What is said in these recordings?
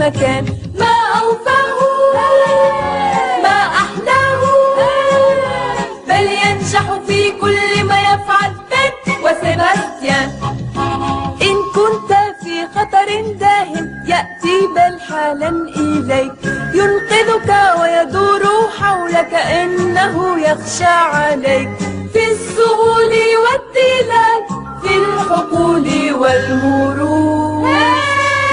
مكان. ما أوفاه ما أحلاه، بل ينجح في كل ما يفعل بن وسيباستيان. إن كنت في خطر داهم يأتي بل حالا إليك، ينقذك ويدور حولك إنه يخشى عليك. في السهول والتلال، في الحقول والمرور،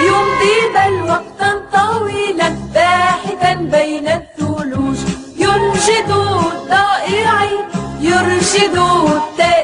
يمضي بل وقتا طويلا باحثا بين الثلوج. ينشد الضائعين، يرشد التائهين،